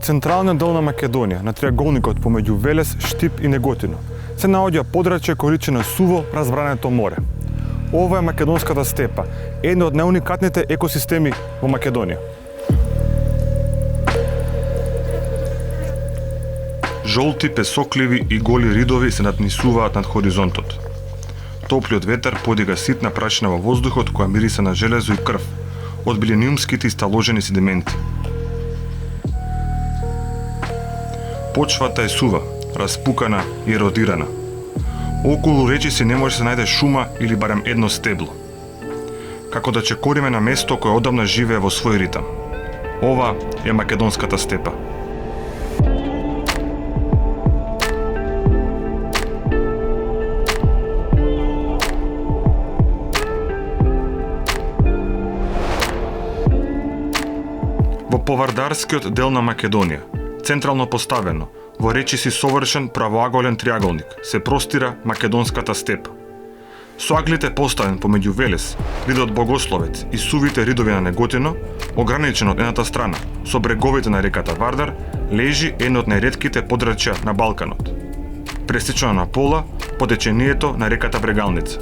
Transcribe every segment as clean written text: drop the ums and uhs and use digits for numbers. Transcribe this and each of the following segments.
централниот дел на Македонија, на триаголникот помеѓу Велес, Штип и Неготино, се наоѓа подрачје кој личи на суво разбрането море. Ова е македонската степа, една од најуникатните екосистеми во Македонија. Жолти, песокливи и голи ридови се наднисуваат над хоризонтот. Топлиот ветер подига ситна прашина во воздухот која мириса на железо и крв, од билениумските исталожени седименти. Почвата е сува, распукана и еродирана. Околу речиси не може се најде шума или барем едно стебло. Како да чекориме на место кое одамна живее во свој ритам. Ова е македонската степа. Во повардарскиот дел на Македонија, централно поставено, во речиси совршен правоаголен триаголник, се простира македонската степа. Со аглите поставен помеѓу Велес, ридот Богословец и сувите ридови на Неготино, ограничен од едната страна, со бреговите на реката Вардар, лежи едно од најретките подрачја на Балканот. Пресечено на пола по течението на реката Брегалница.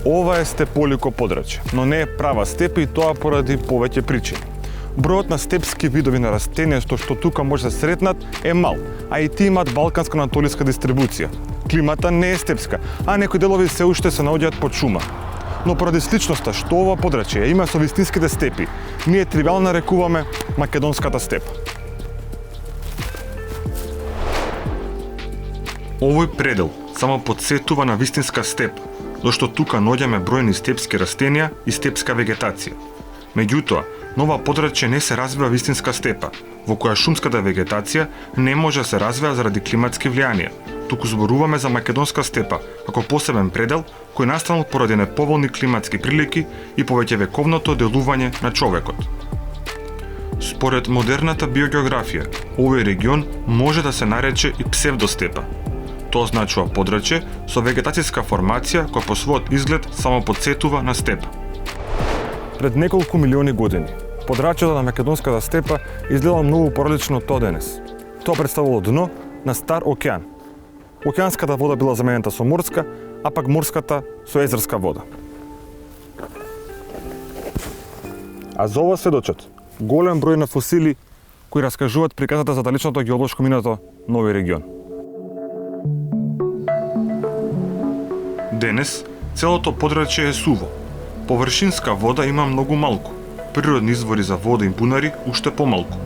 Ова е степолико подрачје, но не е права степа и тоа поради повеќе причини. Бројот на степски видови на растенија што тука може да се сретнат е мал, а и тие имаат балканско-анатолиска дистрибуција. Климата не е степска, а некои делови се уште се наоѓаат под шума. Но поради сличноста што ова подрачје има со вистинските степи, ние тривијално нарекуваме македонската степа. Овој предел само потсетува на вистинска степа, зашто тука наоѓаме бројни степски растенија и степска вегетација. Меѓутоа, нова подрачје не се развива вистинска степа, во која шумската вегетација не може да се развива заради климатски влијанија. Туку зборуваме за македонска степа, како посебен предел кој настанал поради неповолни климатски прилики и повеќе вековното делување на човекот. Според модерната биогеографија, овој регион може да се нарече и псевдостепа. Тоа значува подрачје со вегетацијска формација која по својот изглед само потсетува на степа. Пред неколку милиони години, подрачјето на македонската степа изгледало многу поразлично од тоа денес. Тоа представувало дно на стар океан. Океанската вода била заменета со морска, а пак морската со езерска вода. А за ова сведочат голем број на фосили кои раскажуваат приказната за далечното геолошко минато на овој регион. Денес целото подрачје е суво. Површинска вода има многу малку, природни извори за вода и бунари уште помалку,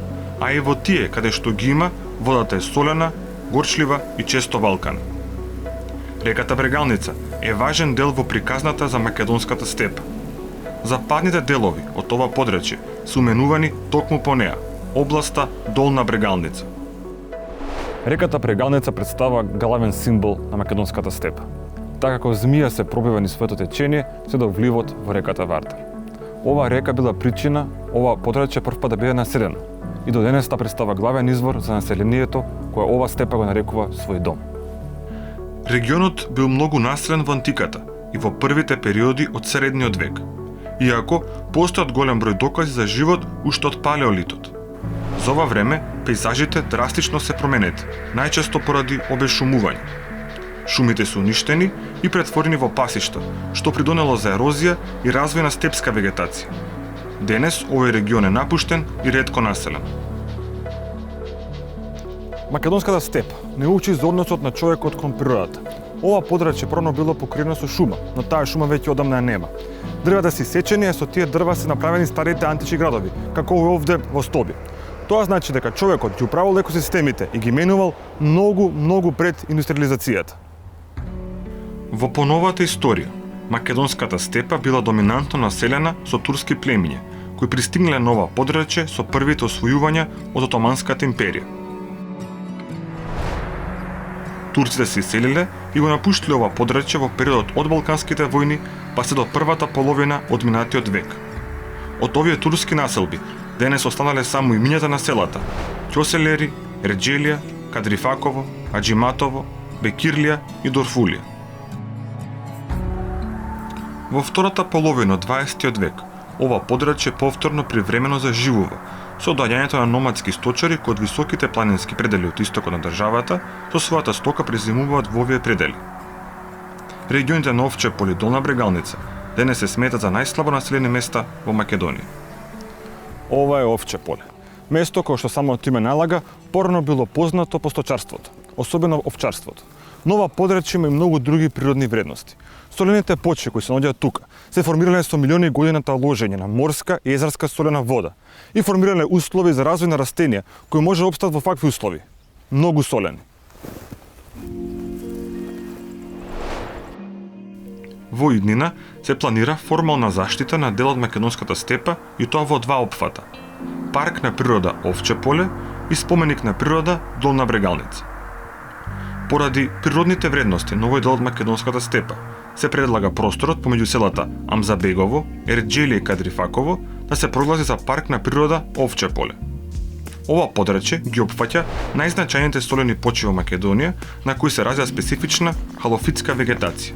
а и во тие каде што ги има, водата е солена, горчлива и често валкана. Реката Брегалница е важен дел во приказната за македонската степа. Западните делови од ова подрачје се именувани токму по неа, областа Долна Брегалница. Реката Брегалница представува главен символ на македонската степа. Така како змија се пробива низ своето течение, се до вливот во реката Вардар. Ова река била причина ова подрачје првпат да биде населено и до денес представува главен извор за населението која ова степа го нарекува свој дом. Регионот бил многу населен во антиката и во првите периоди од средниот век, иако постојат голем број докази за живот уште од палеолитот. За ова време пејзажите драстично се променети, најчесто поради обешумување. Шумите се уништени и претворени во пасишта, што придонело за ерозија и развој на степска вегетација. Денес овој регион е напуштен и ретко населен. Македонската степа не учи за односот на човекот кон природата. Ова подрачје првно било покриено со шума, но таа шума веќе одамна ја нема. Дрвата се исечени, а со тие дрва се направени старите антички градови, како овде во Стоби. Тоа значи дека човекот ги управувал екосистемите и ги менувал многу пред индустриализацијата. Во поновата историја, македонската степа била доминантно населена со турски племиња, кои пристигнале на ова подрачје со првите освојувања од Отоманската империја. Турците се иселиле и го напуштиле ова подрачје во периодот од Балканските војни па се до првата половина од минатиот век. Од овие турски населби денес останале само имињата на селата: Ќоселери, Реџелија, Кадрифаково, Аџиматово, Бекирлија и Дорфулија. Во втората половина од 20 век, ова подрачје повторно привремено заживува, со доаѓањето на номадски сточари кои од високите планински предели од истокот на државата со својата стока презимуваат во овие предели. Регионите на Овче поле и Долна Брегалница денес се сметат за најслабо населени места во Македонија. Ова е Овче поле. Место кое што самото име налага, порано било познато по сточарството, особено овчарството. Но ова подрачје има и многу други природни вредности. Солените почви кои се наоѓаат тука се формирале со милиони годината ложење на морска и езерска солена вода и формирале услови за развој на растенија кои може да опстат во вакви услови. Многу солени. Во иднина се планира формална заштита на дел од македонската степа и тоа во два опфата. Парк на природа Овче поле и споменик на природа Долна Брегалница. Поради природните вредности на овој дел од македонската степа, се предлага просторот помеѓу селата Амзабегово, Ерџелие и Кадрифаково да се прогласи за парк на природа Овче поле. Ова подрачје ги опфаќа најзначајните солени почви во Македонија на кои се развива специфична халофитска вегетација.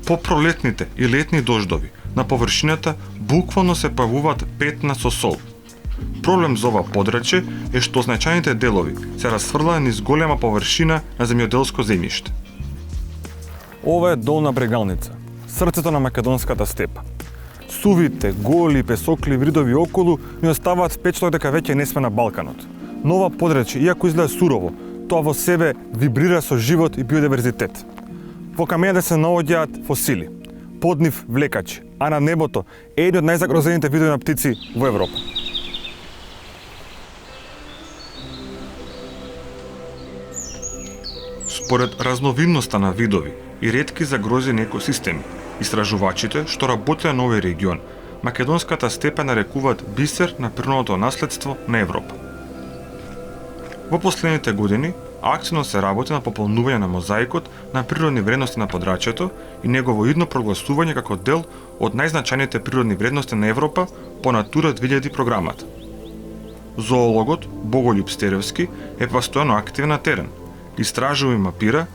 По пролетните и летни дождови на површината буквално се појавуваат петна со сол. Проблем за ова подрачје е што значајните делови се расфрлани низ голема површина на земјоделско земјиште. Ова е Долна Брегалница, срцето на македонската степа. Сувите, голи, песокли, вридови околу ни оставаат впечаток дека веќе не сме на Балканот. Но ова подрачје, иако изгледа сурово, тоа во себе вибрира со живот и биодиверзитет. Во камените се наоѓаат фосили, под нив влекачи, а на небото е еден од најзагрозените видови на птици во Европа. Според разновидноста на видови и ретки загрозени екосистеми, истражувачите што работеле на овој регион, македонската степа нарекуваат бисер на природното наследство на Европа. Во последните години активно се работи на пополнување на мозаикот на природни вредности на подрачјето и негово идно прогласување како дел од најзначајните природни вредности на Европа по Натура 2000 програмата. Зоологот Боголјуб Стеревски е постојано активен на терен, истражува и мапира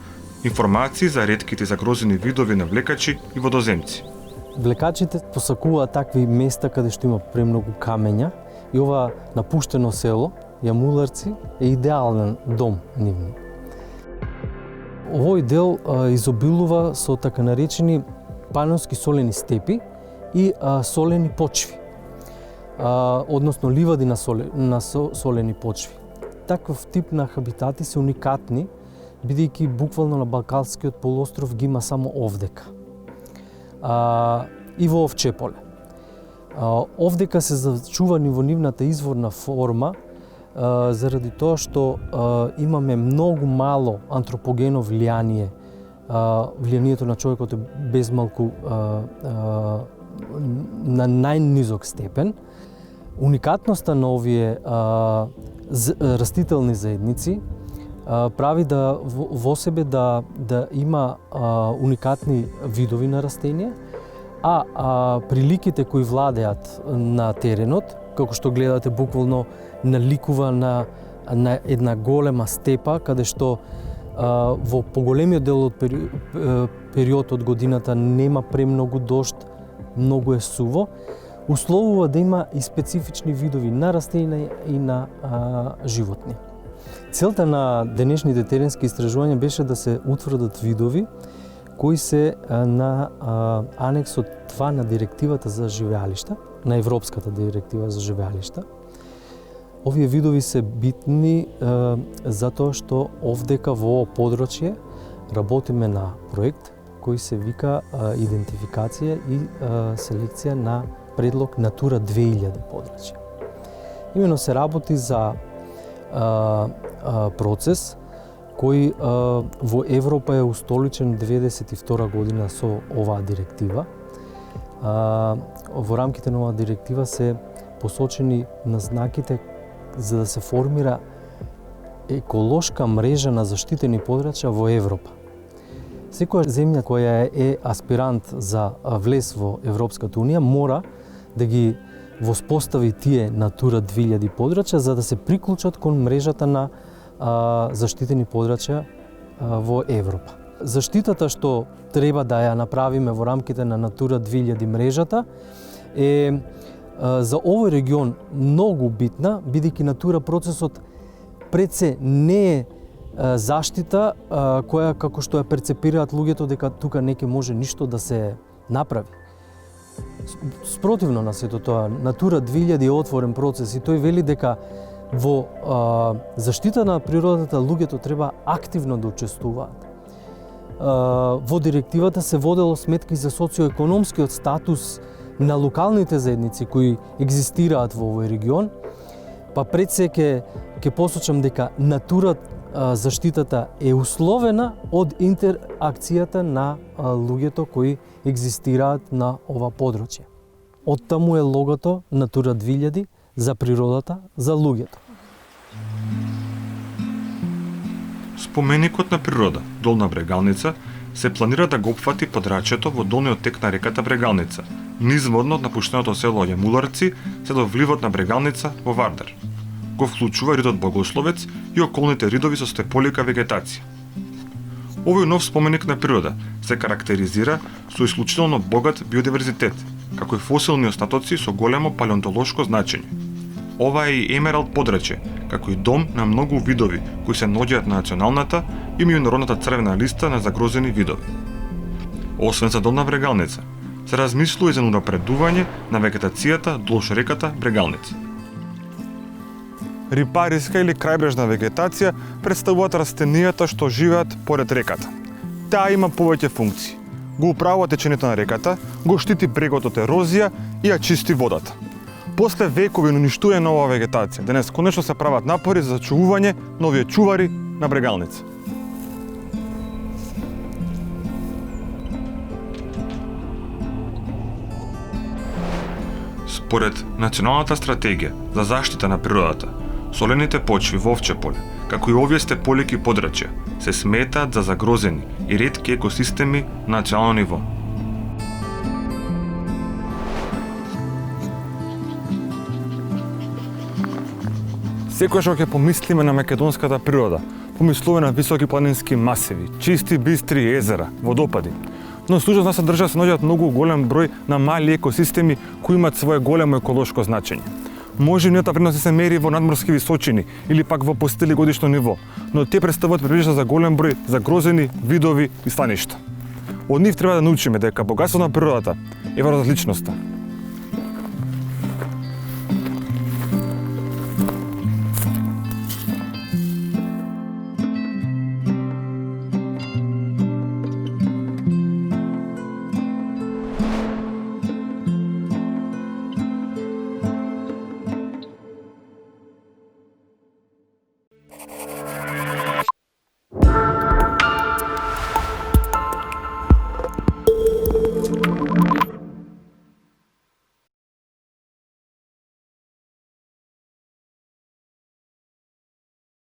информации за ретките загрозени видови на влекачи и водоземци. Влекачите посакуваат такви места каде што има премногу камења и ова напуштено село, Јамуларци, е идеален дом нивни. Овој дел изобилува со така наречени панонски солени степи и солени почви, односно ливади на солени почви. Таков тип на хабитати се уникатни, бидејќи буквално на Балканскиот полуостров ги има само овдека. И во Овче поле. Овдека се зачувани во нивната изворна форма, заради тоа што имаме многу мало антропогено влијание. Влијанието на човекот е безмалку на најнизок степен. Уникатноста на овие растителни заедници прави да во себе да има уникатни видови на растенија, а приликите кои владеат на теренот, како што гледате буквално наликува на една голема степа, каде што во поголемиот дел од период од годината нема премногу дожд, многу е суво, условува да има и специфични видови на растенија и на животни. Целта на денешните теренски истражувања беше да се утврдат видови кои се на анексот 2 на директивата за живеалишта, на Европската директива за живеалишта. Овие видови се битни затоа што овдека во ово подрачје работиме на проект кој се вика идентификација и селекција на предлог Натура 2000 подрачје. Имено се работи за процес кој во Европа е устоличен 92 година со оваа директива. Во рамките на оваа директива се посочени назнаките за да се формира еколошка мрежа на заштитени подрачја во Европа. Секоја земја која е аспирант за влез во Европската унија мора да ги воспостави тие Натура 2000 подрачја за да се приклучат кон мрежата на заштитени подрачја во Европа. Заштитата што треба да ја направиме во рамките на Натура 2000 мрежата е за овој регион многу битна, бидејќи натура процесот пред се не е заштита која како што ја перцепираат луѓето дека тука не ќе може ништо да се направи. Спротивно на сето тоа, Натура 2000 е отворен процес и тој вели дека во заштита на природата луѓето треба активно да учествуваат. Во директивата се водело сметки за социоекономскиот статус на локалните заедници кои екзистираат во овој регион, па пред се ќе посочам дека натура заштитата е условена од интеракцијата на луѓето кои екзистираат на ова подручје. Оттаму е логото Натура 2000 за природата, за луѓето. Споменикот на природа, Долна Брегалница, се планира да го опфати подрачјето во долниот тек на реката Брегалница, низводно од напуштеното село Јамуларци, се до вливот на Брегалница во Вардар. Го вклучува ридот Богословец и околните ридови со степолика вегетација. Овој нов споменик на природа се карактеризира со исклучително богат биодиверзитет, како и фосилни остатоци со големо палеонтолошко значење. Ова е и Емералд подрачје, како и дом на многу видови кои се наоѓаат на националната и меѓународната црвена листа на загрозени видови. Освен за Долна Брегалница, се размислува и за унапредување на вегетацијата долж реката Брегалница. Рипариска или крајбрежна вегетација представуваат растенијата што живеат поред реката. Таа има повеќе функции. Го управува течењето на реката, го штити брегот од ерозија и ја чисти водата. После векови на уништување на оваа вегетација, денес конечно се прават напори за зачувување на овие чувари на Брегалница. Според Националната стратегија за заштита на природата, солените почви во Овче поле, како и овие степолики подрачја, се сметаат за загрозени и ретки екосистеми на национално ниво. Секогаш кога ќе помислиме на македонската природа, помислуваме на високи планински масиви, чисти бистри езера, водопади. Но служат нас држава се наоѓаат многу голем број на мали екосистеми кои имаат свое големо еколошко значење. Може нивната вредност да се мери во надморски височини или пак во посетили годишно ниво, но те представуваат прилежа за голем број загрозени видови и станишта. Од нив треба да научиме дека богатството на природата е во различноста,